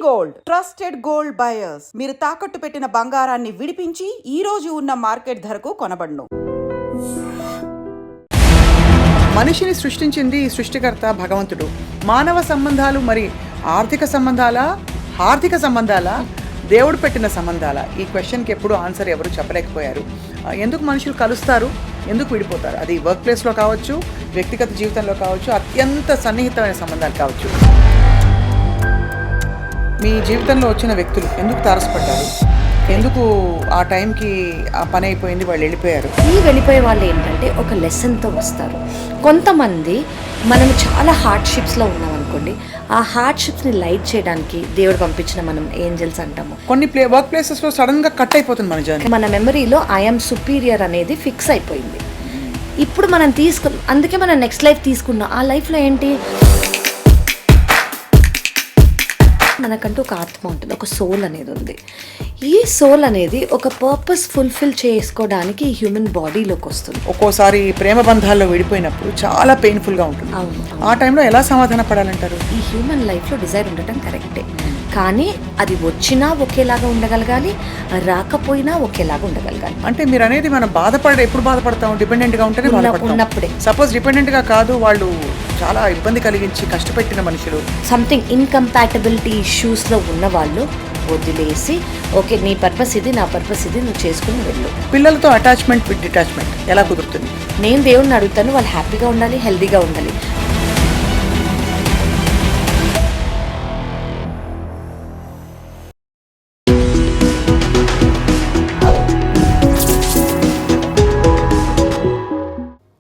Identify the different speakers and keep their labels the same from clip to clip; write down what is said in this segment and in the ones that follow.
Speaker 1: Gold trusted gold buyers మీరు తాకట్టు పెట్టిన బంగారాన్ని విడిపించి ఈ రోజు ఉన్న మార్కెట్ ధరకు కొనబడును.
Speaker 2: మనిషిని సృష్టించింది సృష్టికర్త భగవంతుడు. మానవ సంబంధాలు మరి ఆర్థిక సంబంధాల దేవుడు పెట్టిన సంబంధాల ఈ క్వశ్చన్కి ఎప్పుడు ఆన్సర్ ఎవరు చెప్పలేకపోయారు. ఎందుకు మనుషులు కలుస్తారు, ఎందుకు విడిపోతారు? అది వర్క్ ప్లేస్లో కావచ్చు, వ్యక్తిగత జీవితంలో కావచ్చు, అత్యంత సన్నిహితమైన సంబంధాలు కావచ్చు. మీ జీవితంలో వచ్చిన వ్యక్తులు ఎందుకు తారసపడ్డారు, ఎందుకు ఆ టైంకి ఆ పని అయిపోయింది, వాళ్ళు వెళ్ళిపోయారు?
Speaker 3: ఈ వెళ్ళిపోయే వాళ్ళు ఏంటంటే ఒక లెసన్తో వస్తారు. కొంతమంది మనం చాలా హార్డ్షిప్స్లో ఉన్నాం అనుకోండి, ఆ హార్డ్షిప్స్ని లైట్ చేయడానికి దేవుడు పంపించిన మనం ఏంజల్స్ అంటాము.
Speaker 2: కొన్ని వర్క్ ప్లేసెస్లో సడన్గా కట్ అయిపోతుంది మన జర్నీ.
Speaker 3: మన మెమరీలో ఐఎమ్ సుపీరియర్ అనేది ఫిక్స్ అయిపోయింది. ఇప్పుడు మనం అందుకే మనం నెక్స్ట్ లైఫ్ తీసుకున్నాం. ఆ లైఫ్లో ఏంటి, మనకంటూ ఒక ఆత్మ ఉంటుంది, ఒక సోల్ అనేది ఉంది. ఈ సోల్ అనేది ఒక పర్పస్ ఫుల్ఫిల్ చేసుకోవడానికి హ్యూమన్ బాడీలోకి వస్తుంది.
Speaker 2: ఒక్కోసారి ప్రేమ బంధాల్లో విడిపోయినప్పుడు చాలా పెయిన్ఫుల్గా ఉంటుంది. ఆ టైంలో ఎలా సమాధాన పడాలంటారు?
Speaker 3: ఈ హ్యూమన్ లైఫ్లో డిజైర్ ఉండటం కరెక్టే, కానీ అది వచ్చినా ఒకేలాగా ఉండగలగాలి, రాకపోయినా ఒకేలాగా ఉండగలగాలి.
Speaker 2: అంటే మీరు అనేది మనం ఎప్పుడు బాధపడతాం? డిపెండెంట్గా ఉంటేనే
Speaker 3: ఉన్నప్పుడే.
Speaker 2: సపోజ్ డిపెండెంట్గా కాదు, వాళ్ళు చాలా ఇబ్బంది కలిగించి కష్టపెట్టిన మనుషులు,
Speaker 3: సంథింగ్ ఇన్కంపాటబిలిటీ ఇష్యూస్లో ఉన్న వాళ్ళు వదిలేసి, ఓకే నీ పర్పస్ ఇది, నా పర్పస్ ఇది, నువ్వు చేసుకుని వెళ్ళు.
Speaker 2: పిల్లలతో అటాచ్మెంట్ విత్ డిటాచ్మెంట్ ఎలా కుదురుతుంది?
Speaker 3: నేను దేవుడిని అడుగుతాను, వాళ్ళు హ్యాపీగా ఉండాలి, హెల్తీగా ఉండాలి.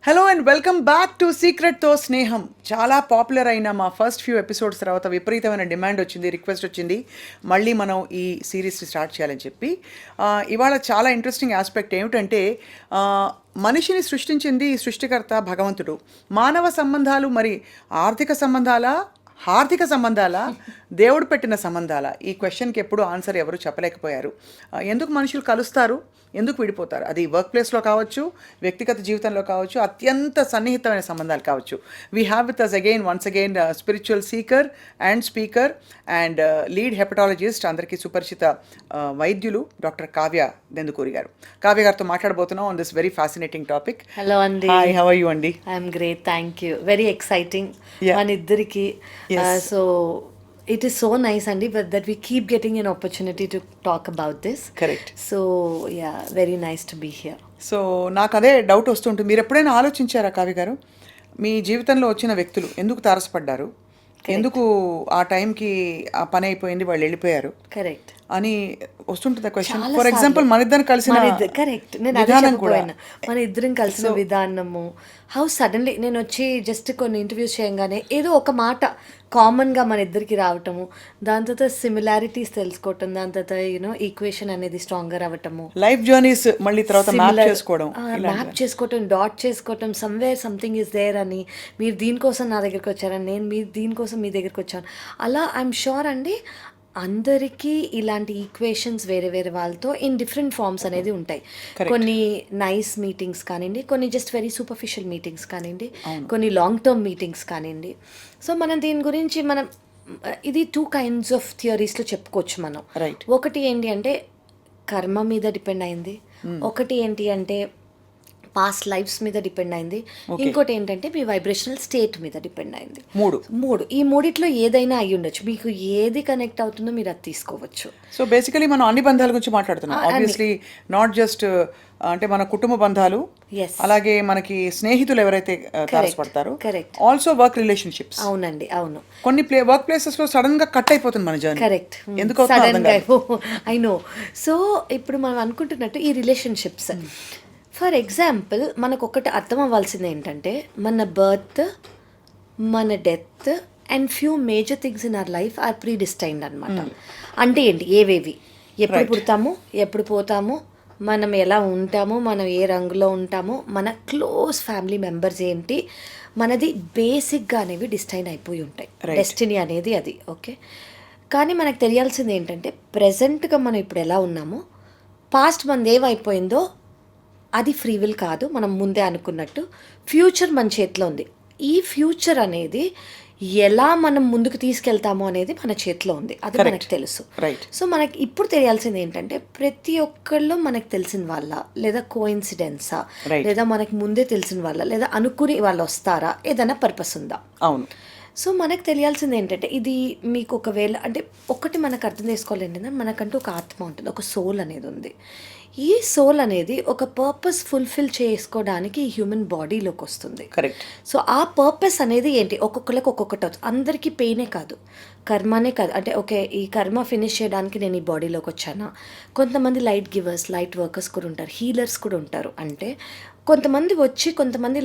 Speaker 2: Hello and welcome back to సీక్రెట్తో స్నేహం. చాలా పాపులర్ అయిన మా ఫస్ట్ ఫ్యూ ఎపిసోడ్స్ తర్వాత విపరీతమైన డిమాండ్ వచ్చింది, రిక్వెస్ట్ వచ్చింది, మళ్ళీ మనం ఈ సిరీస్ని స్టార్ట్ చేయాలని చెప్పి. ఇవాళ చాలా ఇంట్రెస్టింగ్ ఆస్పెక్ట్ ఏమిటంటే, మనిషిని సృష్టించింది సృష్టికర్త భగవంతుడు. మానవ సంబంధాలు మరి ఆర్థిక సంబంధాల దేవుడు పెట్టిన సంబంధాల ఈ క్వశ్చన్కి ఎప్పుడు ఆన్సర్ ఎవరు చెప్పలేకపోయారు. ఎందుకు మనుషులు కలుస్తారు, ఎందుకు విడిపోతారు? అది వర్క్ ప్లేస్లో కావచ్చు, వ్యక్తిగత జీవితంలో కావచ్చు, అత్యంత సన్నిహితమైన సంబంధాలు కావచ్చు. We have with us once again spiritual seeker and speaker and lead hepatologist, అందరికీ సుపరిచిత వైద్యులు డాక్టర్ కావ్య దెందుకూరి గారు. కావ్య గారితో మాట్లాడబోతున్నాం on this very fascinating topic.
Speaker 3: Hello అండి.
Speaker 2: హాయ్, హౌ ఆర్ యు అండి?
Speaker 3: I'm great, thank you. Very exciting మన ఇద్దరికి. So it is so nice Andy, but that we keep getting an opportunity to talk about this.
Speaker 2: Correct.
Speaker 3: So yeah, very nice to be here.
Speaker 2: So నాకు అదే doubt వస్తుంటుంది. మీరు ఎప్పుడైనా ఆలోచించారా కావ్య గారు, మీ జీవితంలో వచ్చిన వ్యక్తులు ఎందుకు తారసపడ్డారు, ఎందుకు ఆ టైంకి ఆ పని అయిపోయింది, వాళ్ళు వెళ్ళిపోయారు
Speaker 3: కరెక్ట్
Speaker 2: అని వస్తుంటుంది క్వశ్చన్. ఫర్ ఎగ్జాంపుల్ మన ఇద్దరం కలిసిన
Speaker 3: కరెక్ట్ నేను
Speaker 2: విధానం కూడా,
Speaker 3: మన ఇద్దరం కలిసిన విధానము, హౌ సడన్లీ నేను వచ్చి జస్ట్ కొన్ని ఇంటర్వ్యూస్ చేయగానే ఏదో ఒక మాట కామన్గా మన ఇద్దరికి రావటము, దాని తర్వాత సిమిలారిటీస్ తెలుసుకోవటం, దాని తర్వాత ఈక్వేషన్ అనేది స్ట్రాంగర్ అవ్వటము,
Speaker 2: లైఫ్ జర్నీస్ మళ్ళీ తర్వాత మ్యాప్
Speaker 3: చేసుకోవటం, డాట్ చేసుకోవటం, సమ్వేర్ సంథింగ్ ఇస్ దేర్ అని, మీరు దీనికోసం నా దగ్గరికి వచ్చారని, నేను మీరు దీనికోసం మీ దగ్గరికి వచ్చాను. అలా ఐఎమ్ షూర్ అండి అందరికీ ఇలాంటి ఈక్వేషన్స్ వేరే వేరే వాళ్ళతో ఇన్ డిఫరెంట్ ఫార్మ్స్ అనేది ఉంటాయి. కొన్ని నైస్ మీటింగ్స్ కానివ్వండి, కొన్ని జస్ట్ వెరీ సూపర్ఫిషియల్ మీటింగ్స్ కానివ్వండి, కొన్ని లాంగ్ టర్మ్ మీటింగ్స్ కానివ్వండి. సో మనం దీని గురించి ఇది 2 kinds ఆఫ్ థియరీస్లో చెప్పుకోవచ్చు మనం. ఒకటి ఏంటి అంటే కర్మ మీద డిపెండ్ అయింది, ఒకటి ఏంటి అంటే పాస్ట్ లైఫ్స్ మీద డిపెండ్ అయింది, ఇంకోటి ఏంటంటే మీ వైబ్రేషనల్ స్టేట్ మీద డిపెండ్ అయింది. ఈ మూడిట్లో ఏదైనా అయ్యి ఉండొచ్చు, మీకు ఏది కనెక్ట్ అవుతుందో మీరు అది తీసుకోవచ్చు.
Speaker 2: సో బేసికలీ మనం అన్ని బంధాల గురించి మాట్లాడుతున్నాం. ఆబ్వియస్లీ నాట్ జస్ట్ అంటే మన కుటుంబ బంధాలు, అలాగే మనకి స్నేహితులు ఎవరైతే తారసపడతారో, ఆల్సో వర్క్ రిలేషన్షిప్స్.
Speaker 3: అవునండి, అవును.
Speaker 2: కొన్ని వర్క్ ప్లేసెస్ లో సడన్ గా కట్ అయిపోతుంది మన జర్నీ.
Speaker 3: కరెక్ట్,
Speaker 2: ఎందుకు
Speaker 3: ఐ నో. సో ఇప్పుడు మనం అనుకుంటున్నట్టు ఈ రిలేషన్షిప్స్, ఫర్ ఎగ్జాంపుల్ మనకు ఒకటి అర్థం అవ్వాల్సింది ఏంటంటే మన బర్త్, మన death and few major things in our life are predestined అనమాట. అంటే ఏంటి, ఏవేవి, ఎప్పుడు పుడతాము, ఎప్పుడు పోతాము, మనం ఎలా ఉంటాము, మనం ఏ రంగులో ఉంటాము, మన క్లోజ్ ఫ్యామిలీ మెంబర్స్ ఏంటి, మనది బేసిక్గా అనేవి డిస్టైన్ అయిపోయి ఉంటాయి. డెస్టినీ అనేది అది. ఓకే, కానీ మనకు తెలియాల్సింది ఏంటంటే ప్రజెంట్గా మనం ఇప్పుడు ఎలా ఉన్నామో, పాస్ట్ మనది ఏమైపోయిందో అది ఫ్రీ విల్ కాదు, మనం ముందే అనుకున్నట్టు. ఫ్యూచర్ మన చేతిలో ఉంది. ఈ ఫ్యూచర్ అనేది ఎలా మనం ముందుకు తీసుకెళ్తామో అనేది మన చేతిలో ఉంది, అది మనకు తెలుసు.
Speaker 2: రైట్.
Speaker 3: సో మనకి ఇప్పుడు తెలియాల్సింది ఏంటంటే ప్రతి ఒక్కళ్ళు మనకు తెలిసిన వాళ్ళ, లేదా కోఇన్సిడెన్సా, లేదా మనకి ముందే తెలిసిన వాళ్ళ, లేదా అనుకుని వాళ్ళు వస్తారా, ఏదైనా పర్పస్ ఉందా?
Speaker 2: అవును.
Speaker 3: సో మనకు తెలియాల్సింది ఏంటంటే ఇది మీకు ఒకవేళ అంటే ఒకటి మనకు అర్థం చేసుకోవాలి ఏంటంటే మనకంటూ ఒక ఆత్మ ఉంటుంది, ఒక సోల్ అనేది ఉంది. ఈ సోల్ అనేది ఒక పర్పస్ ఫుల్ఫిల్ చేసుకోవడానికి ఈ హ్యూమన్ బాడీలోకి వస్తుంది.
Speaker 2: కరెక్ట్.
Speaker 3: సో ఆ పర్పస్ అనేది ఏంటి, ఒక్కొక్కరికి ఒక్కొక్కటి అవుతుంది. అందరికీ పెయినే కాదు, కర్మనే కాదు. అంటే ఓకే ఈ కర్మ ఫినిష్ చేయడానికి నేను ఈ బాడీలోకి వచ్చానా. కొంతమంది లైట్ గివర్స్, లైట్ వర్కర్స్ కూడా ఉంటారు, హీలర్స్ కూడా ఉంటారు. అంటే కొంతమంది వచ్చి కొంతమంది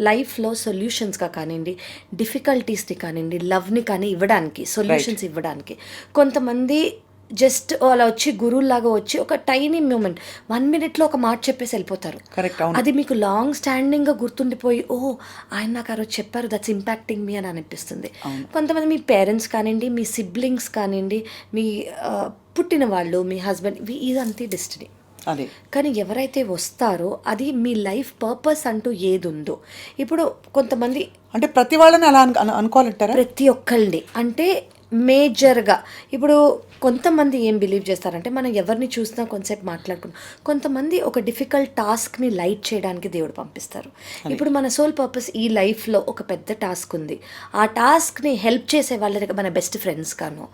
Speaker 3: లైఫ్లో సొల్యూషన్స్గా కానివ్వండి, డిఫికల్టీస్ని కానివ్వండి, లవ్ని కానీ ఇవ్వడానికి, సొల్యూషన్స్ ఇవ్వడానికి. కొంతమంది జస్ట్ అలా వచ్చి గురువులాగా వచ్చి ఒక టైనీ మూమెంట్ 1 minute ఒక మాట చెప్పేసి వెళ్ళిపోతారు.
Speaker 2: కరెక్ట్.
Speaker 3: అది మీకు లాంగ్ స్టాండింగ్గా గుర్తుండిపోయి ఆయన నాకు ఆ రోజు చెప్పారు, దట్స్ ఇంపాక్టింగ్ మీ అని అనిపిస్తుంది. కొంతమంది మీ పేరెంట్స్ కానివ్వండి, మీ సిబ్లింగ్స్ కానివ్వండి, మీ పుట్టిన వాళ్ళు, మీ హస్బెండ్, ఇదంతే డెస్టినీ.
Speaker 2: అదే.
Speaker 3: కానీ ఎవరైతే వస్తారో అది మీ లైఫ్ పర్పస్ అంటూ ఏది ఉందో. ఇప్పుడు కొంతమంది
Speaker 2: అంటే ప్రతి వాళ్ళని అలా అనుకోవాలంటారా?
Speaker 3: ప్రతి ఒక్కళ్ళని అంటే మేజర్గా ఇప్పుడు కొంతమంది ఏం బిలీవ్ చేస్తారంటే మనం ఎవరిని చూసినా కొంతసేపు మాట్లాడుకున్నాం. కొంతమంది ఒక డిఫికల్ట్ టాస్క్ని లైట్ చేయడానికి దేవుడు పంపిస్తారు. ఇప్పుడు మన సోల్ పర్పస్ ఈ లైఫ్లో ఒక పెద్ద టాస్క్ ఉంది. ఆ టాస్క్ని హెల్ప్ చేసే వాళ్ళ మన బెస్ట్ ఫ్రెండ్స్ కానో,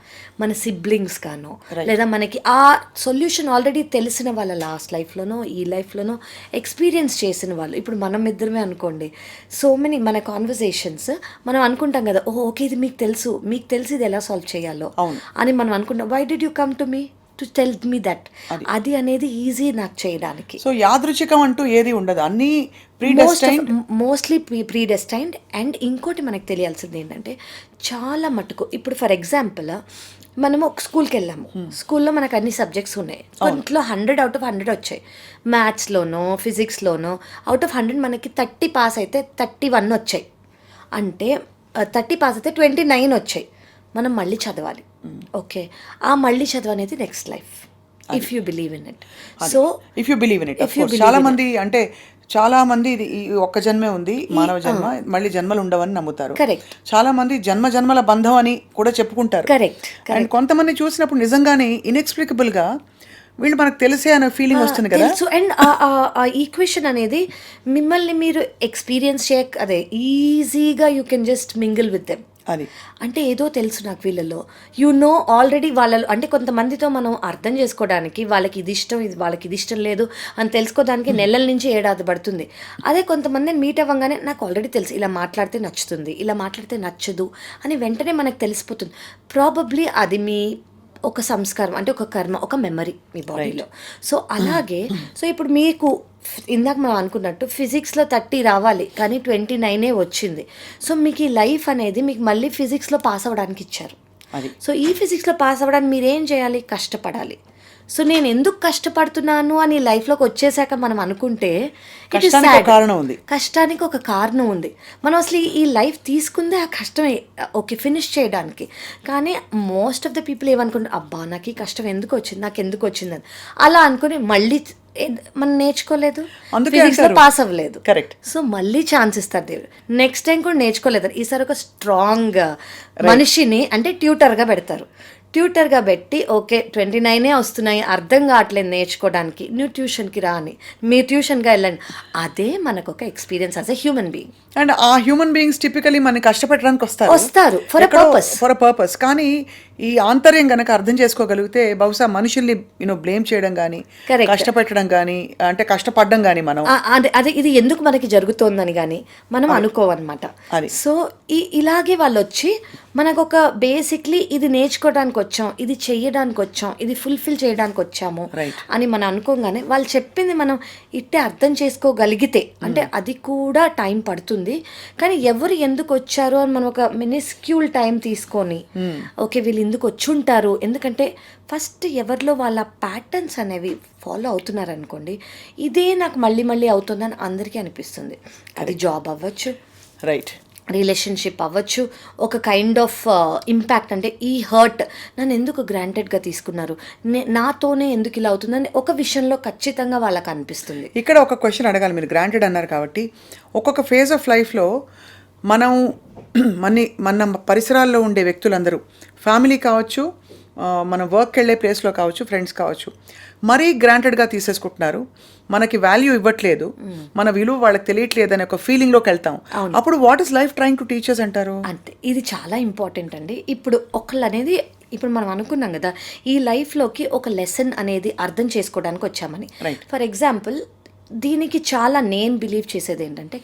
Speaker 3: మన సిబ్లింగ్స్ కానో, లేదా మనకి ఆ సొల్యూషన్ ఆల్రెడీ తెలిసిన వాళ్ళ లాస్ట్ లైఫ్లోనో ఈ లైఫ్లోనో ఎక్స్పీరియన్స్ చేసిన వాళ్ళు. ఇప్పుడు మనం ఇద్దరమే అనుకోండి, సో మెనీ మన కాన్వర్జేషన్స్ మనం అనుకుంటాం కదా, ఓకే ఇది మీకు తెలుసు, మీకు తెలిసి ఇది ఎలా సాల్వ్ చేయాలో అని మనం అనుకుంటాం. Why did you come to me to tell me that? అది అనేది ఈజీ నాకు చేయడానికి.
Speaker 2: సో యాదృచ్ఛికం అంటూ ఏది ఉండదు, అన్నీ
Speaker 3: మోస్ట్లీ ప్రీడెస్టైన్డ్. అండ్ ఇంకోటి మనకు తెలియాల్సింది ఏంటంటే చాలా మటుకు ఇప్పుడు ఫర్ ఎగ్జాంపుల్ మనము ఒక స్కూల్కి వెళ్ళాము, స్కూల్లో మనకు అన్ని సబ్జెక్ట్స్ ఉన్నాయి, కొంట్లో 100 out of 100 వచ్చాయి. మ్యాథ్స్లోనో ఫిజిక్స్లోనో అవుట్ ఆఫ్ 100 మనకి 30 పాస్ అయితే 31 వచ్చాయి. అంటే 30 పాస్ అయితే 29 వచ్చాయి. మనం మళ్ళీ చదవాలి. ఓకే, ఆ మళ్ళీ చదువు అనేది next life, if you believe in it. So
Speaker 2: if you believe in it. చాలా మంది అంటే చాలా మంది ఇది ఈ ఒక్క జన్మే ఉంది, మానవ జన్మ, మళ్ళీ జన్మలు ఉండవని నమ్ముతారు.
Speaker 3: కరెక్ట్.
Speaker 2: చాలా మంది జన్మల బంధం అని కూడా చెప్పుకుంటారు.
Speaker 3: కరెక్ట్.
Speaker 2: అండ్ కొంతమంది చూసినప్పుడు నిజంగానే ఇన్ఎక్స్ప్లికబుల్ గా వీళ్ళు మనకు తెలిసే అనే ఫీలింగ్ వస్తుంది కదా.
Speaker 3: అండ్ ఆ ఈక్వేషన్ అనేది మిమ్మల్ని మీరు ఎక్స్పీరియన్స్ అదే ఈజీగా you can just mingle with them.
Speaker 2: అది
Speaker 3: అంటే ఏదో తెలుసు నాకు వీళ్ళలో, ఆల్రెడీ వాళ్ళలో. అంటే కొంతమందితో మనం అర్థం చేసుకోవడానికి వాళ్ళకి ఇది ఇష్టం, ఇది వాళ్ళకి ఇది ఇష్టం లేదు అని తెలుసుకోవడానికి నెలల నుంచి ఏడాది పడుతుంది. అదే కొంతమందిని మీట్ అవ్వగానే నాకు ఆల్రెడీ తెలుసు, ఇలా మాట్లాడితే నచ్చుతుంది, ఇలా మాట్లాడితే నచ్చదు అని వెంటనే మనకు తెలిసిపోతుంది. ప్రాబబ్లీ అది మీ ఒక సంస్కారం, అంటే ఒక కర్మ, ఒక మెమరీ మీ బాడీలో. సో అలాగే సో ఇప్పుడు మీకు ఇందాక మనం అనుకున్నట్టు ఫిజిక్స్లో 30 రావాలి కానీ 29 వచ్చింది. సో మీకు ఈ లైఫ్ అనేది మీకు మళ్ళీ ఫిజిక్స్లో పాస్ అవ్వడానికి ఇచ్చారు. సో ఈ ఫిజిక్స్లో పాస్ అవ్వడానికి మీరేం చేయాలి, కష్టపడాలి. సో నేను ఎందుకు కష్టపడుతున్నాను అని లైఫ్లోకి వచ్చేసాక మనం అనుకుంటే కష్టానికి ఒక కారణం ఉంది. మనం అసలు ఈ లైఫ్ తీసుకుందే ఆ కష్టమే, ఓకే ఫినిష్ చేయడానికి. కానీ మోస్ట్ ఆఫ్ ద పీపుల్ ఏమనుకుంటారు, అబ్బా నాకు ఈ కష్టం ఎందుకు వచ్చింది, నాకు ఎందుకు వచ్చిందని అలా అనుకుని మళ్ళీ మనం నేర్చుకోలేదు, ఫిజిక్స్లో పాస్ అవ్వలేదు.
Speaker 2: కరెక్ట్.
Speaker 3: సో మళ్ళీ ఛాన్స్ ఇస్తారు దేవుడు, నెక్స్ట్ టైం కూడా నేర్చుకోలేదు. ఈసారి ఒక స్ట్రాంగ్ మనిషిని అంటే ట్యూటర్గా పెడతారు. ట్యూటర్గా పెట్టి ఓకే 29 వస్తున్నాయి, అర్థం కావట్లేదు నేర్చుకోవడానికి, నువ్వు ట్యూషన్కి రాని, మీరు ట్యూషన్గా వెళ్ళండి. అదే మనకు ఒక experience as a human being.
Speaker 2: And ఆ హ్యూమన్ బీయింగ్స్ టిపికలీ మనకి కష్టపెట్టడానికి
Speaker 3: వస్తారు ఫర్
Speaker 2: అ పర్పస్. కానీ ఈ ఆంతర్యం కనుక అర్థం చేసుకోగలిగితే బహుశా మనుషుల్ని బ్లేమ్ చేయడం కానీ, కష్టపెట్టడం కానీ, అంటే కష్టపడడం కానీ మనం
Speaker 3: అదే ఇది ఎందుకు మనకి జరుగుతోందని కానీ మనం అనుకోవన్నమాట. సో ఇలాగే వాళ్ళు వచ్చి మనకు ఒక బేసిక్లీ ఇది నేర్చుకోవడానికి వచ్చాం, ఇది చెయ్యడానికి వచ్చాం, ఇది ఫుల్ఫిల్ చేయడానికి వచ్చాము అని మనం అనుకోగానే వాళ్ళు చెప్పింది మనం ఇట్టే అర్థం చేసుకోగలిగితే, అంటే అది కూడా టైం పడుతుంది. కానీ ఎవరు ఎందుకు వచ్చారు అని మనం ఒక మినిస్క్యూల్ టైం తీసుకొని ఓకే వీళ్ళు ఎందుకు వచ్చి ఉంటారు, ఎందుకంటే ఫస్ట్ ఎవరిలో వాళ్ళ ప్యాటర్న్స్ అనేవి ఫాలో అవుతున్నారు అనుకోండి, ఇదే నాకు మళ్ళీ మళ్ళీ అవుతుందని అందరికీ అనిపిస్తుంది. అది జాబ్ అవ్వచ్చు,
Speaker 2: రైట్,
Speaker 3: రిలేషన్షిప్ అవ్వచ్చు, ఒక కైండ్ ఆఫ్ ఇంపాక్ట్. అంటే ఈ హర్ట్ నన్ను ఎందుకు గ్రాంటెడ్గా తీసుకున్నారు, నాతోనే ఎందుకు ఇలా అవుతుందని ఒక విషయంలో ఖచ్చితంగా వాళ్ళకి అనిపిస్తుంది.
Speaker 2: ఇక్కడ ఒక క్వశ్చన్ అడగాలి, మీరు గ్రాంటెడ్ అన్నారు కాబట్టి ఒక్కొక్క ఫేజ్ ఆఫ్ లైఫ్లో మనం మన పరిసరాల్లో ఉండే వ్యక్తులందరూ ఫ్యామిలీ కావచ్చు, మన వర్క్కి వెళ్ళే ప్లేస్లో కావచ్చు, ఫ్రెండ్స్ కావచ్చు, మరీ గ్రాంటెడ్గా తీసేసుకుంటున్నారు. మనకి వాల్యూ ఇవ్వట్లేదు, మన విలువ వాళ్ళకి తెలియట్లేదు అనే ఒక ఫీలింగ్లోకి వెళ్తాం. అప్పుడు what is life trying to teachers అంటారు?
Speaker 3: అంటే ఇది చాలా ఇంపార్టెంట్ అండి. ఇప్పుడు ఒకళ్ళు అనేది ఇప్పుడు మనం అనుకున్నాం కదా, ఈ లైఫ్లోకి ఒక లెసన్ అనేది అర్థం చేసుకోవడానికి వచ్చామని. ఫర్ ఎగ్జాంపుల్, దీనికి చాలా నేను బిలీవ్ చేసేది ఏంటంటే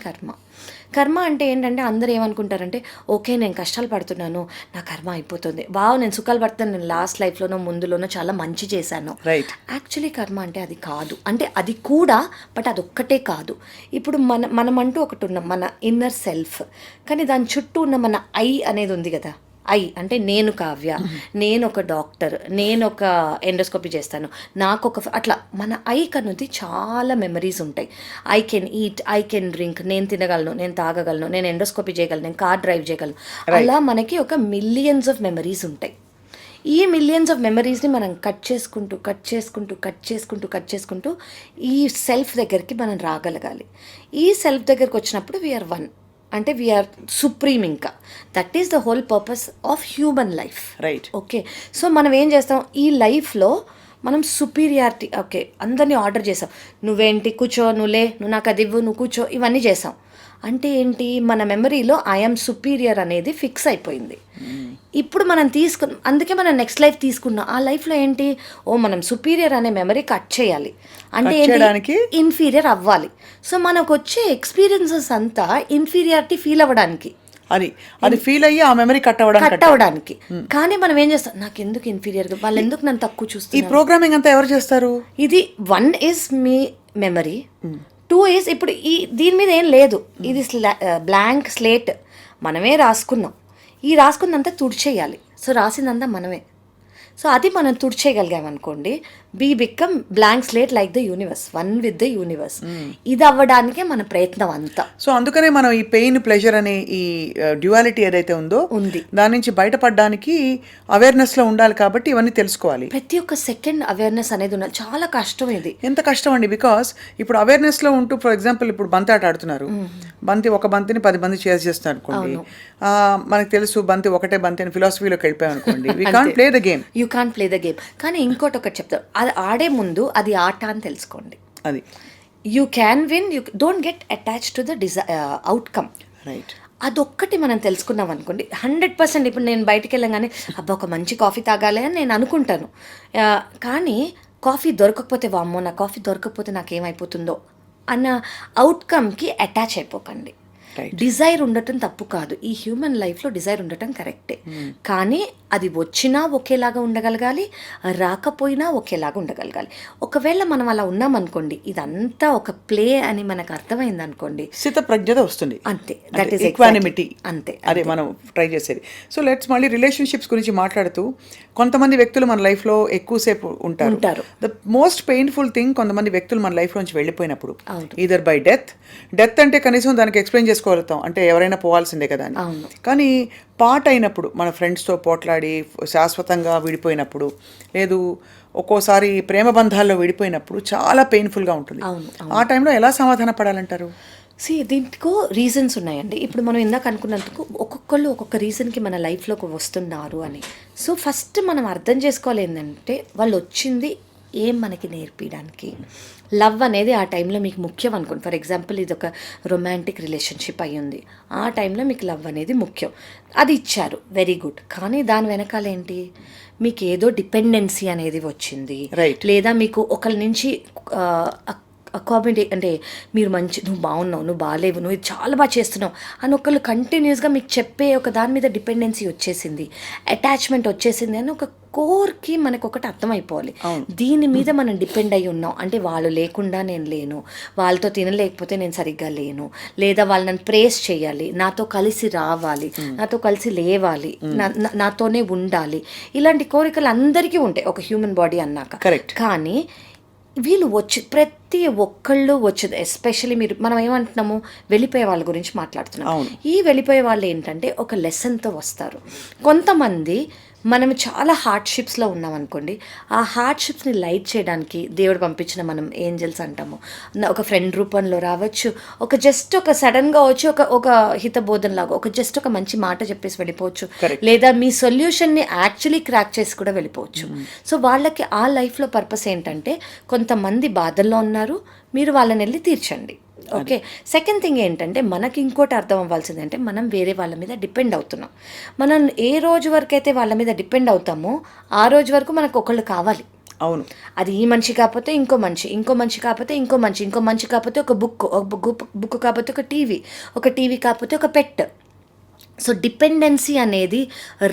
Speaker 3: కర్మ అంటే ఏంటంటే అందరూ ఏమనుకుంటారంటే, ఓకే నేను కష్టాలు పడుతున్నాను, నా కర్మ అయిపోతుంది, నేను సుఖాలు పడుతున్నాను, నేను లాస్ట్ లైఫ్లోనో ముందులోనో చాలా మంచి చేశాను. యాక్చువల్లీ కర్మ అంటే అది కాదు. అంటే అది కూడా, బట్ అదొక్కటే కాదు. ఇప్పుడు మనం అంటూ ఒకటి ఉన్నాం, మన ఇన్నర్ సెల్ఫ్. కానీ దాని చుట్టూ ఉన్న మన ఐ అనేది ఉంది కదా, ఐ అంటే నేను కావ్య, నేను ఒక డాక్టర్, నేను ఒక ఎండోస్కోపీ చేస్తాను, నాకు ఒక అట్లా మన ఐ కనుది చాలా మెమరీస్ ఉంటాయి. I can eat, I can drink, నేను తినగలను, నేను తాగగలను, నేను ఎండోస్కోపీ చేయగలను, నేను కార్ డ్రైవ్ చేయగలను. అలా మనకి ఒక మిలియన్స్ ఆఫ్ మెమరీస్ ఉంటాయి. ఈ మిలియన్స్ ఆఫ్ మెమరీస్ని మనం కట్ చేసుకుంటూ ఈ సెల్ఫ్ దగ్గరికి మనం రాగలగాలి. ఈ సెల్ఫ్ దగ్గరికి వచ్చినప్పుడు వీఆర్ వన్, అంటే వీఆర్ సుప్రీం. ఇంకా that is the whole purpose of human life. Okay, so మనం ఏం చేస్తాం ఈ లైఫ్లో, మనం సుపీరియారిటీ, ఓకే అందరినీ ఆర్డర్ చేసాం, నువ్వేంటి కూర్చో, నువ్వు నాకు అది ఇవ్వు, నువ్వు కూర్చో, ఇవన్నీ చేసాం. అంటే ఏంటి, మన మెమరీలో ఐఎమ్ సుపీరియర్ అనేది ఫిక్స్ అయిపోయింది. ఇప్పుడు మనం అందుకే మనం నెక్స్ట్ లైఫ్ తీసుకున్నాం. ఆ లైఫ్లో ఏంటి, మనం సుపీరియర్ అనే మెమరీ కట్ చేయాలి, అంటే ఏంటి, ఇన్ఫీరియర్ అవ్వాలి. సో మనకు వచ్చే ఎక్స్పీరియన్సెస్ అంతా ఇన్ఫీరియారిటీ ఫీల్ అవ్వడానికి,
Speaker 2: అది ఫీల్ అయ్యి ఆ మెమరీ కట్ అవ్వడానికి.
Speaker 3: కానీ మనం ఏం చేస్తాం, నాకు ఎందుకు ఇన్ఫీరియర్, వాళ్ళు ఎందుకు నన్ను తక్కువ చూస్తారు.
Speaker 2: ఈ ప్రోగ్రామింగ్ అంతా ఎవరు చేస్తారు?
Speaker 3: ఇది 1 ఈజ్ మీ మెమరీ, 2 ఈజ్ ఇప్పుడు దీని మీద ఏం లేదు, ఇది బ్లాంక్ స్లేట్, మనమే రాసుకున్నాం. ఈ రాసుకున్నంతా తుడిచేయాలి. సో రాసిందంతా మనమే. సో అది మనం తుడిచేయగలిగామనుకోండి, be become blank slate like the universe, one with the universe. ఇది అవ్వడానికే మన ప్రయత్నం అంతా.
Speaker 2: సో అందుకనే మనం ఈ పెయిన్, ప్లెజర్ అనే ఈ డ్యువాలిటీ ఏదైతే ఉందో దాని నుంచి బయటపడడానికి అవేర్నెస్లో ఉండాలి. కాబట్టి ఇవన్నీ తెలుసుకోవాలి.
Speaker 3: ప్రతి ఒక్క సెకండ్ అవేర్నెస్ అనేది ఉండాలి. చాలా కష్టం ఇది.
Speaker 2: ఎంత కష్టం అండి, బికాస్ ఇప్పుడు అవేర్నెస్లో ఉంటూ, ఫర్ ఎగ్జాంపుల్ ఇప్పుడు బంతి ఆట ఆడుతున్నారు, ఒక బంతిని 10 మంది చేస్తున్నారు అనుకోండి, మనకు తెలుసు బంతి ఒకటే బంతి అని ఫిలాసఫీలోకి వెళ్ళిపోయాం అనుకోండి, we can't play the game.
Speaker 3: You can't play the game. కానీ ఇంకోటి ఒకటి చెప్తారు, అది ఆడే ముందు అది ఆట అని తెలుసుకోండి.
Speaker 2: అది
Speaker 3: you can win, you don't get attach to the outcome.
Speaker 2: Right.
Speaker 3: అదొక్కటి మనం తెలుసుకున్నాం అనుకోండి, 100%. ఇప్పుడు నేను బయటికి వెళ్ళగానే అబ్బా ఒక మంచి కాఫీ తాగాలి అని నేను అనుకుంటాను. కానీ కాఫీ దొరకకపోతే, వామ్మో నా కాఫీ దొరకకపోతే నాకేమైపోతుందో అన్న అవుట్కమ్కి అటాచ్ అయిపోకండి. డిజైర్ ఉండటం తప్పు కాదు, ఈ హ్యూమన్ లైఫ్లో డిజైర్ ఉండటం కరెక్టే. కానీ అది వచ్చినా ఒకేలాగా ఉండగలగాలి, రాకపోయినా ఒకేలాగా ఉండగలగాలి. ఒకవేళ మనం అలా ఉన్నామనుకోండి, ఇదంతా ఒక ప్లే అని మనకు అర్థమైంది అనుకోండి,
Speaker 2: స్థితప్రజ్ఞత వస్తుంది.
Speaker 3: అంతే, దట్ ఈస్
Speaker 2: ఈక్వానిమిటీ.
Speaker 3: అంతే,
Speaker 2: అదే మనం ట్రై చేసేది. సో లెట్స్ మళ్ళీ రిలేషన్షిప్స్ గురించి మాట్లాడుతూ, కొంతమంది వ్యక్తులు మన లైఫ్లో ఎక్కువసేపు ఉంటారు. ద మోస్ట్ పెయిన్ఫుల్ థింగ్, కొంతమంది వ్యక్తులు మన లైఫ్ నుంచి వెళ్ళిపోయినప్పుడు, ఈదర్ బై డెత్ అంటే కనీసం దానికి ఎక్స్ప్లెయిన్ చేసుకోగలుగుతాం, అంటే ఎవరైనా పోవాల్సిందే కదా అని. కానీ పార్ట్ అయినప్పుడు, మన ఫ్రెండ్స్తో పోట్లాడి శాశ్వతంగా విడిపోయినప్పుడు, లేదు ఒక్కోసారి ప్రేమ బంధాల్లో విడిపోయినప్పుడు చాలా పెయిన్ఫుల్గా ఉంటుంది. ఆ టైంలో ఎలా సమాధాన పడాలంటారు?
Speaker 3: దీంట్లో రీజన్స్ ఉన్నాయండి. ఇప్పుడు మనం ఇందాక అనుకున్నందుకు ఒక్కొక్కళ్ళు ఒక్కొక్క రీజన్కి మన లైఫ్లోకి వస్తున్నారు అని. సో ఫస్ట్ మనం అర్థం చేసుకోవాలి ఏంటంటే, వాళ్ళు వచ్చింది ఏం మనకి నేర్పించడానికి. లవ్ అనేది ఆ టైంలో మీకు ముఖ్యం అనుకోండి. ఫర్ ఎగ్జాంపుల్ ఇది ఒక రొమాంటిక్ రిలేషన్షిప్ అయ్యింది, ఆ టైంలో మీకు లవ్ అనేది ముఖ్యం, అది ఇచ్చారు, వెరీ గుడ్. కానీ దాని వెనకాల ఏంటి, మీకు ఏదో డిపెండెన్సీ అనేది వచ్చింది, లేదా మీకు ఒకరి నుంచి కామెంట్, అంటే మీరు నువ్వు బాగున్నావు, నువ్వు బాగాలేవు, నువ్వు ఇది చాలా బాగా చేస్తున్నావు అని ఒకళ్ళు కంటిన్యూస్గా మీకు చెప్పే ఒక దాని మీద డిపెండెన్సీ వచ్చేసింది, అటాచ్మెంట్ వచ్చేసింది అని ఒక కోర్కి మనకు ఒకటి అర్థమైపోవాలి. దీని మీద మనం డిపెండ్ అయి ఉన్నాం అంటే, వాళ్ళు లేకుండా నేను లేను, వాళ్ళతో తినలేకపోతే నేను సరిగ్గా లేను, లేదా వాళ్ళు నన్ను ప్రేస్ చేయాలి, నాతో కలిసి రావాలి, నాతో కలిసి లేవాలి, నాతోనే ఉండాలి, ఇలాంటి కోరికలు అందరికీ ఉంటాయి ఒక హ్యూమన్ బాడీ అన్నాక. కానీ వీళ్ళు ప్రతి ఒక్కళ్ళు వచ్చేది, ఎస్పెషల్లీ మనం ఏమంటున్నాము, వెళ్ళిపోయే వాళ్ళ గురించి మాట్లాడుతున్నాం. ఈ వెళ్ళిపోయే వాళ్ళు ఏంటంటే ఒక లెసన్తో వస్తారు. కొంతమంది మనం చాలా హార్డ్షిప్స్లో ఉన్నాం అనుకోండి, ఆ హార్డ్షిప్స్ని లైట్ చేయడానికి దేవుడు పంపించిన మనం ఏంజల్స్ అంటాము. ఒక ఫ్రెండ్ రూపంలో రావచ్చు, ఒక సడన్గా వచ్చి ఒక హితబోధనలాగా ఒక మంచి మాట చెప్పేసి వెళ్ళిపోవచ్చు, లేదా మీ సొల్యూషన్ని యాక్చువల్లీ క్రాక్ చేసి కూడా వెళ్ళిపోవచ్చు. సో వాళ్ళకి ఆ లైఫ్లో పర్పస్ ఏంటంటే, కొంతమంది బాధల్లో ఉన్నారు, మీరు వాళ్ళని వెళ్ళి తీర్చండి. ఓకే, సెకండ్ థింగ్ ఏంటంటే, మనకి ఇంకోటి అర్థం అవ్వాల్సింది అంటే, మనం వేరే వాళ్ళ మీద డిపెండ్ అవుతున్నాం. మనం ఏ రోజు వరకు అయితే వాళ్ళ మీద డిపెండ్ అవుతామో ఆ రోజు వరకు మనకు ఒకళ్ళు కావాలి.
Speaker 2: అవును,
Speaker 3: అది ఈ మనిషి కాకపోతే ఇంకో మనిషి కాకపోతే ఇంకో మనిషి కాకపోతే ఒక బుక్ కాకపోతే ఒక టీవీ కాకపోతే ఒక పెట్. సో డిపెండెన్సీ అనేది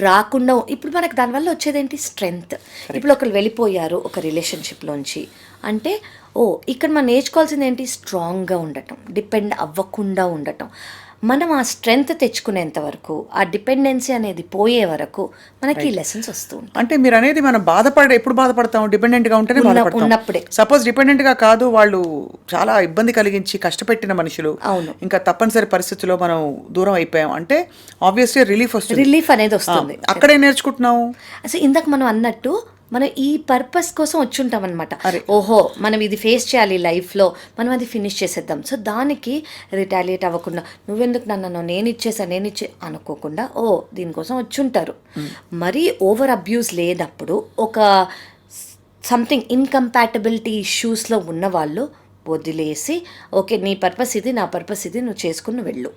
Speaker 3: రాకుండా ఇప్పుడు మనకు దానివల్ల వచ్చేదేంటి, స్ట్రెంగ్త్. ఇప్పుడు ఒకరు వెళ్ళిపోయారు ఒక రిలేషన్షిప్లోంచి అంటే, ఇక్కడ మనం నేర్చుకోవాల్సింది ఏంటి, స్ట్రాంగ్గా ఉండటం, డిపెండ్ అవ్వకుండా ఉండటం. మనం ఆ స్ట్రెంగ్త్ తెచ్చుకునేంత వరకు, ఆ డిపెండెన్సీ అనేది పోయే వరకు మనకి ఈ లెసన్స్ వస్తూ ఉంటాయి.
Speaker 2: అంటే మీరు అనేది మనం ఎప్పుడు బాధపడతాం, డిపెండెంట్గా ఉంటేనే బాధపడతాం.
Speaker 3: ఉన్నప్పుడే.
Speaker 2: సపోజ్ డిపెండెంట్గా కాదు, వాళ్ళు చాలా ఇబ్బంది కలిగించి కష్టపెట్టిన మనుషులు,
Speaker 3: అవును,
Speaker 2: ఇంకా తప్పనిసరి పరిస్థితుల్లో మనం దూరం అయిపోయాం అంటే ఆబ్వియస్లీ రిలీఫ్
Speaker 3: అనేది వస్తుంది.
Speaker 2: అక్కడే నేర్చుకుంటున్నాము.
Speaker 3: అసలు ఇందాక మనం అన్నట్టు, మనం ఈ పర్పస్ కోసం వచ్చి ఉంటాం అనమాట. ఓహో, మనం ఇది ఫేస్ చేయాలి లైఫ్లో, మనం అది ఫినిష్ చేసేద్దాం. సో దానికి రిటాలియేట్ అవ్వకుండా, నువ్వెందుకు నన్ను నేను ఇచ్చే అనుకోకుండా, దీనికోసం వచ్చి ఉంటారు. మరీ ఓవర్ అబ్యూస్ లేనప్పుడు, ఒక సంథింగ్ ఇన్కంపాటబిలిటీ ఇష్యూస్లో ఉన్న వాళ్ళు వదిలేసి, ఓకే నీ పర్పస్ ఇది, నా పర్పస్ ఇది, నువ్వు చేసుకుని వెళ్ళు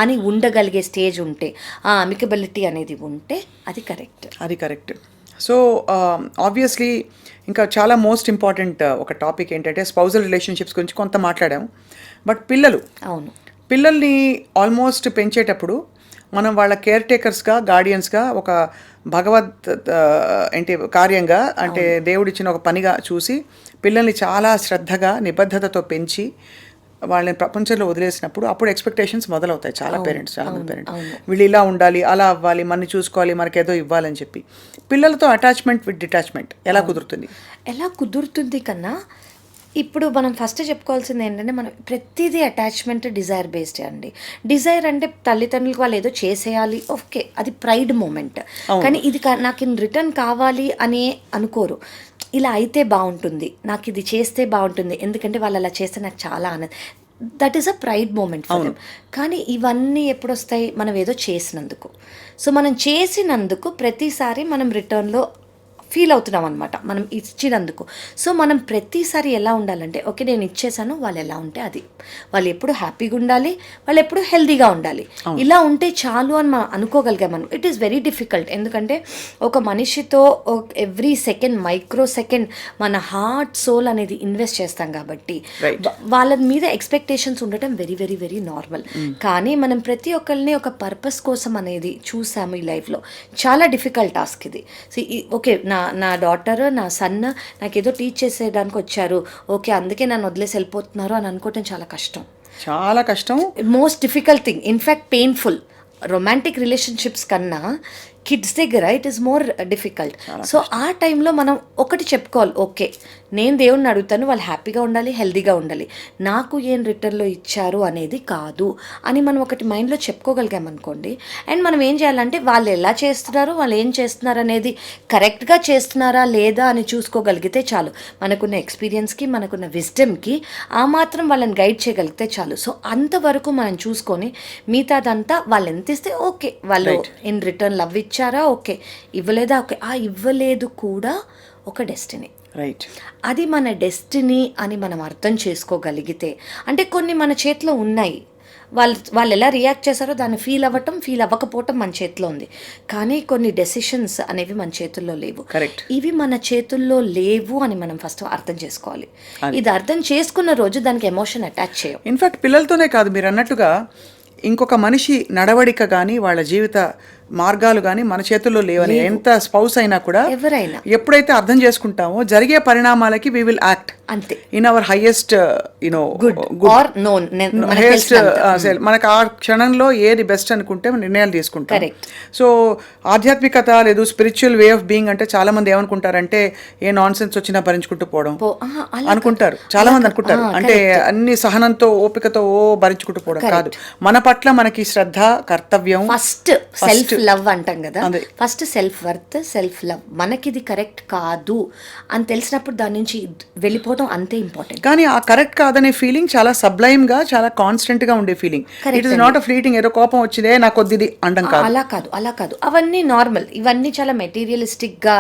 Speaker 3: అని ఉండగలిగే స్టేజ్ ఉంటే, ఆ అమికబిలిటీ అనేది ఉంటే అది కరెక్ట్.
Speaker 2: సో ఆబ్వియస్లీ ఇంకా చాలా మోస్ట్ ఇంపార్టెంట్ ఒక టాపిక్ ఏంటంటే, స్పౌజల్ రిలేషన్షిప్స్ గురించి కొంత మాట్లాడాము. బట్ పిల్లల్ని ఆల్మోస్ట్ పెంచేటప్పుడు మనం వాళ్ళ కేర్ టేకర్స్గా, గార్డియన్స్గా, ఒక భగవత్ కార్యంగా, అంటే దేవుడిచ్చిన ఒక పనిగా చూసి పిల్లల్ని చాలా శ్రద్ధగా, నిబద్ధతతో పెంచి వాళ్ళని ప్రపంచంలో వదిలేసినప్పుడు అప్పుడు ఎక్స్పెక్టేషన్స్ మొదలవుతాయి చాలా మంది పేరెంట్స్. వీళ్ళు ఇలా ఉండాలి, అలా అవ్వాలి, మనని చూసుకోవాలి, మనకేదో ఇవ్వాలని చెప్పి. పిల్లలతో అటాచ్మెంట్ విత్ డిటాచ్మెంట్ ఎలా కుదురుతుంది
Speaker 3: కన్నా, ఇప్పుడు మనం ఫస్ట్ చెప్పుకోవాల్సింది ఏంటంటే, మనం ప్రతిదీ అటాచ్మెంట్ డిజైర్ బేస్డ్ అండి. డిజైర్ అంటే తల్లిదండ్రులకు వాళ్ళు ఏదో చేసేయాలి, ఓకే, అది ప్రైడ్ మూమెంట్. కానీ ఇది నాకు ఇన్ రిటర్న్ కావాలి అని అనుకోరు. ఇలా అయితే బాగుంటుంది, నాకు ఇది చేస్తే బాగుంటుంది, ఎందుకంటే వాళ్ళు అలా చేస్తే నాకు చాలా ఆనందం. That is a pride moment for them. కానీ ఇవన్నీ ఎప్పుడు వస్తాయి, మనం ఏదో చేసినందుకు. సో మనం చేసినందుకు ప్రతిసారి మనం రిటర్న్లో ఫీల్ అవుతున్నాం అనమాట, మనం ఇచ్చినందుకు. సో మనం ప్రతిసారి ఎలా ఉండాలంటే, ఓకే నేను ఇచ్చేసాను, వాళ్ళు ఎలా ఉంటే అది, వాళ్ళు ఎప్పుడు హ్యాపీగా ఉండాలి, వాళ్ళు ఎప్పుడు హెల్తీగా ఉండాలి, ఇలా ఉంటే చాలు అని మనం అనుకోగలిగాం. మనం ఇట్ ఈస్ వెరీ డిఫికల్ట్. ఎందుకంటే ఒక మనిషితో ఎవ్రీ సెకండ్, మైక్రో సెకండ్ మన హార్ట్, సోల్ అనేది ఇన్వెస్ట్ చేస్తాం కాబట్టి వాళ్ళ మీద ఎక్స్పెక్టేషన్స్ ఉండటం వెరీ వెరీ వెరీ నార్మల్. కానీ మనం ప్రతి ఒక్కరిని ఒక పర్పస్ కోసం అనేది చూసాము ఈ లైఫ్లో. చాలా డిఫికల్ట్ టాస్క్ ఇది. ఓకే, నా డాటర్, నా సన్ నాకు ఏదో టీచ్ చేసేయడానికి వచ్చారు, ఓకే అందుకే నన్ను వదిలేసి వెళ్ళిపోతున్నారు అని అనుకోవటం చాలా కష్టం. Most difficult thing, in fact painful. Romantic relationships కన్నా కిడ్స్ దగ్గర it is more difficult. So ఆ టైంలో మనం ఒకటి చెప్పుకోవాలి, ఓకే నేను దేవుణ్ణి అడుగుతాను, వాళ్ళు హ్యాపీగా ఉండాలి, హెల్తీగా ఉండాలి, నాకు ఏం రిటర్న్లో ఇచ్చారు అనేది కాదు అని మనం ఒకటి మైండ్లో చెప్పుకోగలిగామనుకోండి. అండ్ మనం ఏం చేయాలంటే, వాళ్ళు ఎలా చేస్తున్నారు, వాళ్ళు ఏం చేస్తున్నారు అనేది కరెక్ట్గా చేస్తున్నారా లేదా అని చూసుకోగలిగితే చాలు. మనకున్న ఎక్స్పీరియన్స్కి, మనకున్న విజ్డమ్కి ఆ మాత్రం వాళ్ళని గైడ్ చేయగలిగితే చాలు. సో అంతవరకు మనం చూసుకొని మిగతాదంతా వాళ్ళు ఎంత ఇస్తే ఓకే, వాళ్ళు ఇన్ రిటర్న్ లవ్ ఇచ్చారా, ఓకే ఇవ్వలేదా, ఓకే ఆ ఇవ్వలేదు కూడా ఒక డెస్టినీ. అది మన డెస్టినీ అని మనం అర్థం చేసుకోగలిగితే, అంటే కొన్ని మన చేతిలో ఉన్నాయి, వాళ్ళు ఎలా రియాక్ట్ చేశారో దాన్ని ఫీల్ అవ్వకపోవటం మన చేతిలో ఉంది. కానీ కొన్ని డెసిషన్స్ అనేవి మన చేతుల్లో లేవు. ఇవి మన చేతుల్లో లేవు అని మనం ఫస్ట్ అర్థం చేసుకోవాలి. ఇది అర్థం చేసుకున్న రోజు దానికి ఎమోషన్ అటాచ్ చేయం.
Speaker 2: ఇన్ఫాక్ట్ పిల్లలతోనే కాదు, మీరు అన్నట్టుగా ఇంకొక మనిషి నడవడిక కానీ, వాళ్ళ జీవిత మార్గాలు కానీ మన చేతుల్లో లేవని ఎంత స్పౌస్ అయినా కూడా,
Speaker 3: ఎవరైనా
Speaker 2: ఎప్పుడైతే అర్థం చేసుకుంటామో జరిగే పరిణామాలకి వి విల్ యాక్ట్
Speaker 3: అంతే
Speaker 2: in our highest
Speaker 3: good or known,
Speaker 2: మనకు ఆ క్షణంలో ఏది బెస్ట్ అనుకుంటే నిర్ణయాలు తీసుకుంటాం. సో ఆధ్యాత్మికత లేదు, స్పిరిచువల్ వే ఆఫ్ బీయింగ్ అంటే చాలా మంది ఏమనుకుంటారంటే, ఏ నాన్ సెన్స్ వచ్చినా భరించుకుంటూ పోవడం అనుకుంటారు. చాలా మంది అనుకుంటారు అంటే అన్ని సహనంతో, ఓపికతో భరించుకుంటూ పోవడం కాదు. మన పట్ల మనకి శ్రద్ధ, కర్తవ్యం,
Speaker 3: ఫస్ట్ సెల్ఫ్ లవ్ అంటాం కదా, first self worth, self love. మనకి ఇది కరెక్ట్ కాదు అని తెలిసినప్పుడు దాని నుంచి వెళ్ళిపోవడం అంతే ఇంపార్టెంట్.
Speaker 2: కానీ ఆ కరెక్ట్ కాదనే ఫీలింగ్ చాలా సబ్లైమ్ గా, చాలా కాన్స్టెంట్ గా ఉండే feeling. It is not a fleeting, ఏదో కోపం వచ్చిందే నాకు కొద్దిది అండం కాదు.
Speaker 3: అలా కాదు, అవన్నీ నార్మల్. ఇవన్నీ చాలా మెటీరియలిస్టిక్ గా,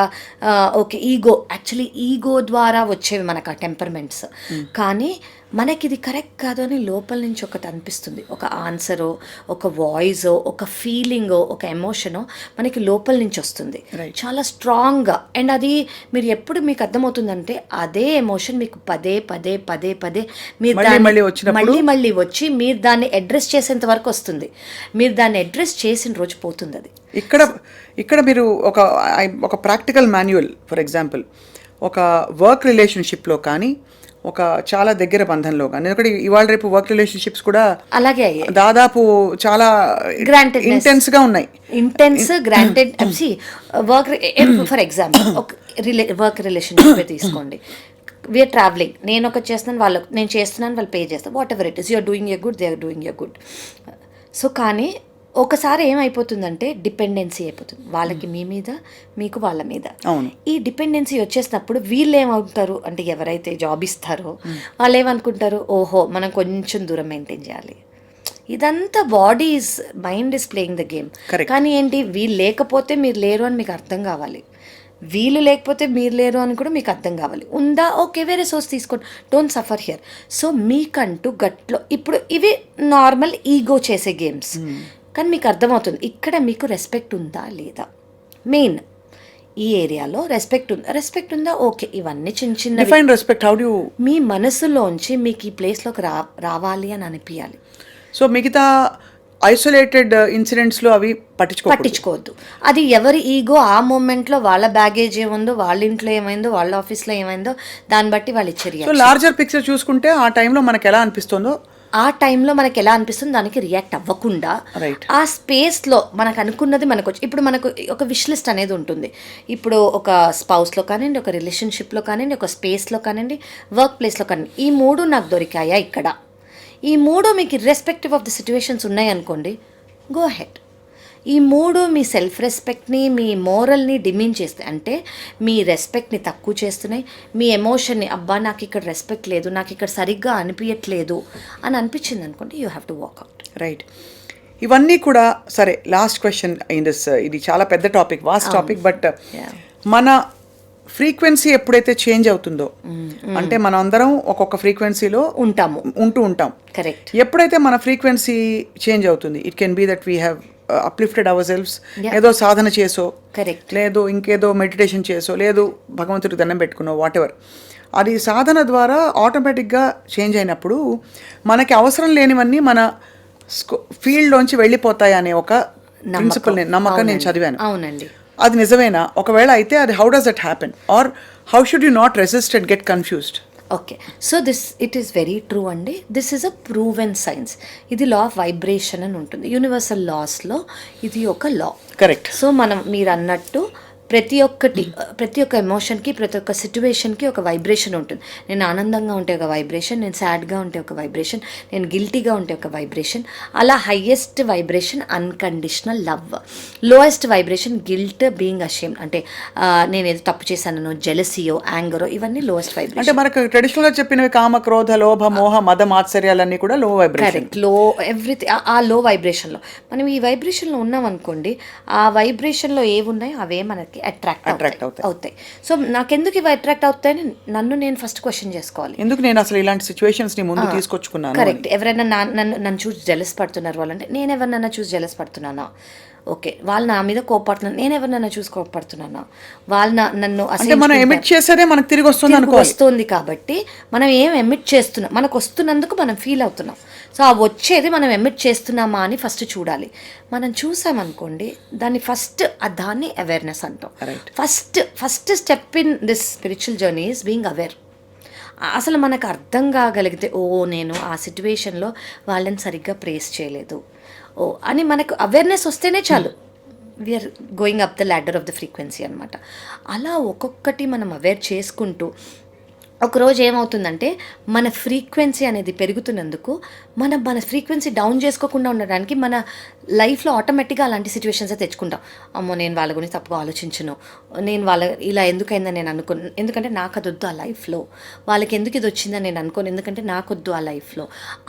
Speaker 3: ఓకే, ఈగో, యాక్చువల్లీ ఈగో ద్వారా వచ్చేవి మనకు ఆ టెంపర్మెంట్స్. కానీ మనకి ఇది కరెక్ట్ కాదు అని లోపల నుంచి ఒకటి అనిపిస్తుంది, ఒక ఆన్సరో, ఒక వాయిసో, ఒక ఫీలింగో, ఒక ఎమోషనో మనకి లోపల నుంచి వస్తుంది చాలా స్ట్రాంగ్గా. అండ్ అది మీరు ఎప్పుడు మీకు అర్థమవుతుందంటే అదే ఎమోషన్ మీకు పదే పదే పదే పదే మీరు మళ్ళీ వచ్చి మీరు దాన్ని అడ్రస్ చేసేంత వరకు వస్తుంది. మీరు దాన్ని అడ్రస్ చేసిన రోజు పోతుంది అది.
Speaker 2: ఇక్కడ మీరు ఒక ప్రాక్టికల్ మాన్యువల్, ఫర్ ఎగ్జాంపుల్ ఒక వర్క్ రిలేషన్షిప్లో కానీ, ఒక చాలా దగ్గర బంధంలో కానీ, ఎందుకంటే ఇవాళ రేపు వర్క్ రిలేషన్షిప్స్ కూడా
Speaker 3: అలాగే
Speaker 2: దాదాపు చాలా
Speaker 3: గ్రాంటెడ్
Speaker 2: ఇంటెన్స్ గా ఉన్నాయి.
Speaker 3: గ్రాంటెడ్ వర్క్, ఫర్ ఎగ్జాంపుల్ ఒక వర్క్ రిలేషన్షిప్ తీసుకోండి. వీఆర్ ట్రావెలింగ్, నేను ఒకటి చేస్తున్నాను, నేను చేస్తున్నాను, వాళ్ళు పే చేస్తాను, whatever it is, you are doing a good, they are doing a good. So కానీ ఒకసారి ఏమైపోతుందంటే డిపెండెన్సీ అయిపోతుంది, వాళ్ళకి మీ మీద, మీకు వాళ్ళ మీద. ఈ డిపెండెన్సీ వచ్చేసినప్పుడు వీళ్ళు ఏమవుతారు అంటే, ఎవరైతే జాబ్ ఇస్తారో వాళ్ళు ఏమనుకుంటారు, ఓహో మనం కొంచెం దూరం మెయింటైన్ చేయాలి. ఇదంతా mind is playing the game. కానీ ఏంటి, వీళ్ళు లేకపోతే మీరు లేరు అని మీకు అర్థం కావాలి, వీళ్ళు లేకపోతే మీరు లేరు అని కూడా మీకు అర్థం కావాలి. ఉందా, ఓకే, వేరే సోర్స్ తీసుకోండి, డోంట్ సఫర్ హియర్. సో మీకంటూ గట్లో ఇప్పుడు ఇవి నార్మల్ ఈగో చేసే గేమ్స్. కానీ మీకు అర్థమవుతుంది ఇక్కడ మీకు రెస్పెక్ట్ ఉందా లేదా, మెయిన్ ఈ ఏరియాలో రెస్పెక్ట్ ఉందా, ఓకే, ఇవన్నీ చిన్న చిన్న
Speaker 2: రెస్పెక్ట్. హౌ డు
Speaker 3: మీ మనసులోంచి మీకు ఈ ప్లేస్లోకి రావాలి అని అనిపించాలి.
Speaker 2: సో మిగతా ఐసోలేటెడ్ ఇన్సిడెంట్స్లో అవి
Speaker 3: పట్టించుకోవద్దు. అది ఎవరి ఈగో ఆ మూమెంట్లో, వాళ్ళ బ్యాగేజ్ ఏముందో, వాళ్ళ ఇంట్లో ఏమైందో, వాళ్ళ ఆఫీస్లో ఏమైందో, దాన్ని బట్టి వాళ్ళు ఇచ్చారు.
Speaker 2: సో లార్జర్ పిక్చర్ చూసుకుంటే ఆ టైంలో మనకు ఎలా అనిపిస్తుందో,
Speaker 3: ఆ టైంలో మనకి ఎలా అనిపిస్తుంది దానికి రియాక్ట్ అవ్వకుండా ఆ స్పేస్లో మనకు అనుకున్నది మనకు వచ్చి, ఇప్పుడు మనకు ఒక విష్ లిస్ట్ అనేది ఉంటుంది. ఇప్పుడు ఒక స్పౌస్లో కానివ్వండి, ఒక రిలేషన్షిప్లో కానివ్వండి, ఒక స్పేస్లో కానివ్వండి, వర్క్ ప్లేస్లో కానివ్వండి, ఈ 3 నాకు దొరికాయా ఇక్కడ, ఈ 3 మీకు ఇర్రెస్పెక్టివ్ ఆఫ్ ద సిచ్యువేషన్స్ ఉన్నాయనుకోండి, గో హెడ్. ఈ 3 మీ సెల్ఫ్ రెస్పెక్ట్ని, మీ మోరల్ని డిమిన్ చేస్తాయి, అంటే మీ రెస్పెక్ట్ని తక్కువ చేస్తున్నాయి, మీ ఎమోషన్ని, అబ్బా నాకు ఇక్కడ రెస్పెక్ట్ లేదు, నాకు ఇక్కడ సరిగ్గా అనిపించట్లేదు అని అనిపించింది అనుకోండి, you have to walk out.
Speaker 2: Right. ఇవన్నీ కూడా సరే, లాస్ట్ క్వశ్చన్ ఇన్ దిస్, ఇది చాలా పెద్ద టాపిక్, వాస్ట్ టాపిక్, బట్ మన ఫ్రీక్వెన్సీ ఎప్పుడైతే చేంజ్ అవుతుందో, అంటే మనం అందరం ఒక్కొక్క ఫ్రీక్వెన్సీలో ఉంటూ ఉంటాం.
Speaker 3: కరెక్ట్.
Speaker 2: ఎప్పుడైతే మన ఫ్రీక్వెన్సీ చేంజ్ అవుతుంది, it can be that we have uplifted ourselves, ఏదో సాధన చేసో, లేదు ఇంకేదో మెడిటేషన్ చేసో, లేదు భగవంతుడికి దండం పెట్టుకున్నో, వాట్ ఎవర్, అది సాధన ద్వారా ఆటోమేటిక్గా చేంజ్ అయినప్పుడు మనకి అవసరం లేనివన్నీ మన ఫీల్డ్లోంచి వెళ్ళిపోతాయి అనే ఒక ప్రిన్సిపల్, నమ్మకం నేను చదివాను.
Speaker 3: అవునండి.
Speaker 2: అది నిజమేనా? ఒకవేళ అయితే అది how does that happen, or how should you not resist and get confused?
Speaker 3: Okay, so it is very true అండి. This is a proven science. ఇది లా ఆఫ్ వైబ్రేషన్ అని ఉంటుంది, యూనివర్సల్ లాస్లో ఇది ఒక లా.
Speaker 2: కరెక్ట్.
Speaker 3: సో మీరు అన్నట్టు ప్రతి ఒక్క ఎమోషన్కి, ప్రతి ఒక్క సిచ్యువేషన్కి ఒక వైబ్రేషన్ ఉంటుంది. నేను ఆనందంగా ఉంటే ఒక వైబ్రేషన్, నేను సాడ్గా ఉంటే ఒక వైబ్రేషన్, నేను గిల్టీగా ఉంటే ఒక వైబ్రేషన్. అలా highest vibration unconditional love, lowest vibration guilt, being ashamed, అంటే నేను ఏదో తప్పు చేశానో, జెలసీయో, యాంగరో, ఇవన్నీ లోయెస్ట్ వైబ్రేషన్.
Speaker 2: అంటే మనకు ట్రెడిషనల్గా చెప్పినవి కామ, క్రోధ, లోభ, మోహ, మద, మాత్సర్యాలన్నీ కూడా లో వైబ్రేషన్.
Speaker 3: కరెక్ట్. లో ఎవ్రీథింగ్ ఆ లో వైబ్రేషన్లో మనం ఈ వైబ్రేషన్లో ఉన్నాం అనుకోండి, ఆ వైబ్రేషన్లో ఏమున్నాయో అవే మనకి అట్రాక్ట్ అవుతాయి. సో నాకెందుకు ఇవి అట్రాక్ట్ అవుతాయని నన్ను నేను ఫస్ట్ క్వశ్చన్ చేసుకోవాలి,
Speaker 2: ఎందుకు నేను అసలు ఇలాంటి సిచ్యువేషన్స్ ని ముందు తీసుకొచ్చుకున్నాను.
Speaker 3: కరెక్ట్. ఎవరైనా నన్ను చూసి జెలస్ పడుతున్నారు వాళ్ళంటే, నేను ఎవరినైనా చూసి జెలస్ పడుతున్నానా? ఓకే, వాళ్ళు నా మీద కోపడుతున్నారు, నేను ఎవరినైనా చూసి కోపడుతున్నానా? వాళ్ళు నన్ను
Speaker 2: మనం ఎమిట్ చేసేదే మనకు తిరిగి వస్తుంది
Speaker 3: కాబట్టి మనం ఏం ఎమిట్ చేస్తున్నాం, మనకు వస్తున్నందుకు మనం ఫీల్ అవుతున్నాం. సో ఆ వచ్చేది మనం ఎమిట్ చేస్తున్నామా అని ఫస్ట్ చూడాలి. మనం చూసామనుకోండి, దాన్ని అవేర్నెస్ అంటాం. First step in this spiritual journey is being aware. అసలు మనకు అర్థం కాగలిగితే, ఓ నేను ఆ సిచ్యువేషన్లో వాళ్ళని సరిగ్గా ప్రేస్ చేయలేదు అని మనకు అవేర్నెస్ వస్తేనే చాలు, we are going up the ladder of the frequency అనమాట. అలా ఒక్కొక్కటి మనం అవేర్ చేసుకుంటూ ఒకరోజు ఏమవుతుందంటే, మన ఫ్రీక్వెన్సీ అనేది పెరుగుతున్నందుకు మన ఫ్రీక్వెన్సీ డౌన్ చేసుకోకుండా ఉండడానికి మన లైఫ్లో ఆటోమేటిక్గా అలాంటి సిచ్యువేషన్సే తెచ్చుకుంటాం. అమ్మో నేను వాళ్ళ గురించి తప్పుగా ఆలోచించను, నేను వాళ్ళ ఇలా ఎందుకైందని నేను అనుకోను, ఎందుకంటే నాకు అది వద్దు ఆ లైఫ్లో, వాళ్ళకి ఎందుకు ఇది వచ్చిందని నేను అనుకోను, ఎందుకంటే నాకు వద్దు ఆ లైఫ్లో.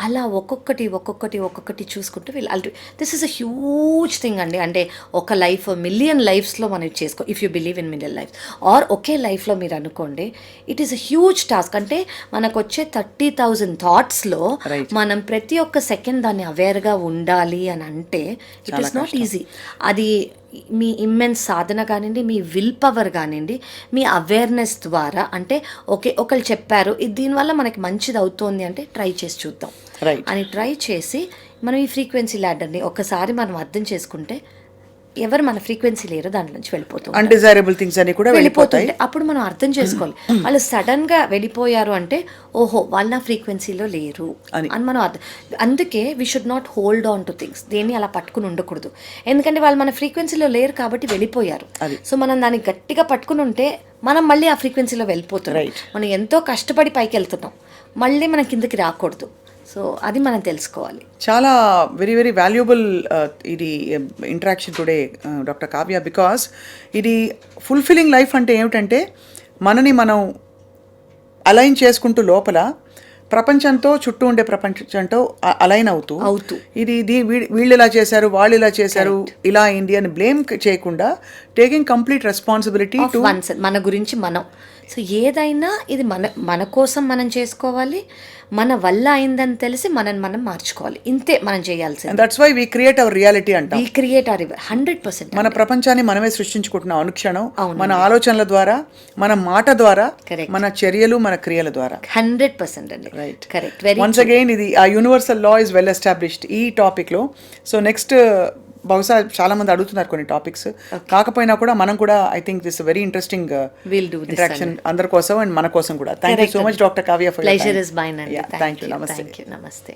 Speaker 3: అలా ఒక్కొక్కటి చూసుకుంటూ వీళ్ళు this is a huge thing అండి. అంటే ఒక లైఫ్ మిలియన్ లైఫ్స్లో మనం చేసుకో, if you believe in million life or ఒకే లైఫ్లో మీరు అనుకోండి, it is a huge task. అంటే మనకు వచ్చే 30,000 థాట్స్లో మనం ప్రతి ఒక్క సెకండ్ దాన్ని అవేర్గా ఉండాలి అని అంటే ఇట్ ఈస్ నాట్ ఈజీ. అది మీ ఇమ్మెన్స్ సాధన కానివ్వండి, మీ విల్ పవర్ కానివ్వండి, మీ అవేర్నెస్ ద్వారా. అంటే ఓకే ఒకళ్ళు చెప్పారు ఇది దీనివల్ల మనకి మంచిది అవుతోంది అంటే ట్రై చేసి చూద్దాం అని ట్రై చేసి మనం ఈ ఫ్రీక్వెన్సీ ల్యాడర్ని ఒక్కసారి మనం అర్థం చేసుకుంటే ఎవరు మన ఫ్రీక్వెన్సీ లేరో దాని నుంచి వెళ్ళిపోతాం,
Speaker 2: అన్డిజైరబుల్ థింగ్స్ అన్ని కూడా వెళ్ళిపోతాయి.
Speaker 3: అప్పుడు మనం అర్థం చేసుకోవాలి వాళ్ళు సడన్ గా వెళ్ళిపోయారు అంటే ఓహో వాళ్ళు నా ఫ్రీక్వెన్సీలో లేరు అని మనం అందుకే we should not hold on to things. దేన్ని అలా పట్టుకుని ఉండకూడదు, ఎందుకంటే వాళ్ళు మన ఫ్రీక్వెన్సీలో లేరు కాబట్టి వెళ్ళిపోయారు. సో మనం దాన్ని గట్టిగా పట్టుకుని ఉంటే మనం మళ్ళీ ఆ ఫ్రీక్వెన్సీలో వెళ్ళిపోతున్నాం. మనం ఎంతో కష్టపడి పైకి వెళ్తున్నాం, మళ్ళీ మనం కిందకి రాకూడదు. సో అది మనం తెలుసుకోవాలి.
Speaker 2: చాలా వెరీ వెరీ వాల్యుబుల్ ఇది interaction today doctor Kavya, because ఇది ఫుల్ఫిల్లింగ్ లైఫ్ అంటే ఏమిటంటే మనని మనం అలైన్ చేసుకుంటూ లోపల ప్రపంచంతో చుట్టూ ఉండే ప్రపంచంతో అలైన్ అవుతూ ఇది వీళ్ళు ఇలా చేశారు వాళ్ళు ఇలా చేశారు ఇలా అయింది అని బ్లేమ్ చేయకుండా టేకింగ్ కంప్లీట్ రెస్పాన్సిబిలిటీ టు
Speaker 3: మన గురించి మనం. సో ఏదైనా ఇది మన కోసం మనం చేసుకోవాలి, మన వల్ల అయిందని తెలిసి మనం మార్చుకోవాలి, ఇంతే మనం చేయాల్సింది.
Speaker 2: That's why we create our reality అంటాం.
Speaker 3: We create our 100%.
Speaker 2: మన ప్రపంచాన్ని మనమే సృష్టించుకుంటున్నాం అనుక్షణం, మన ఆలోచనల ద్వారా, మన మాట ద్వారా, మన చర్యలు, మన క్రియల ద్వారా.
Speaker 3: 100% అండి.
Speaker 2: Right,
Speaker 3: correct.
Speaker 2: వన్స్ అగైన్ ఇది ఆ universal law is well established ఈ టాపిక్ లో. సో నెక్స్ట్ బహుశా చాలా మంది అడుగుతున్నారు కొన్ని టాపిక్స్, కాకపోయినా కూడా మనం కూడా I think this very interesting interaction అందరి కోసం అండ్ మన కోసం కూడా. Thank you so much doctor Kavya for your time.
Speaker 3: Pleasure is mine అండి.
Speaker 2: Thank you.
Speaker 3: నమస్తే.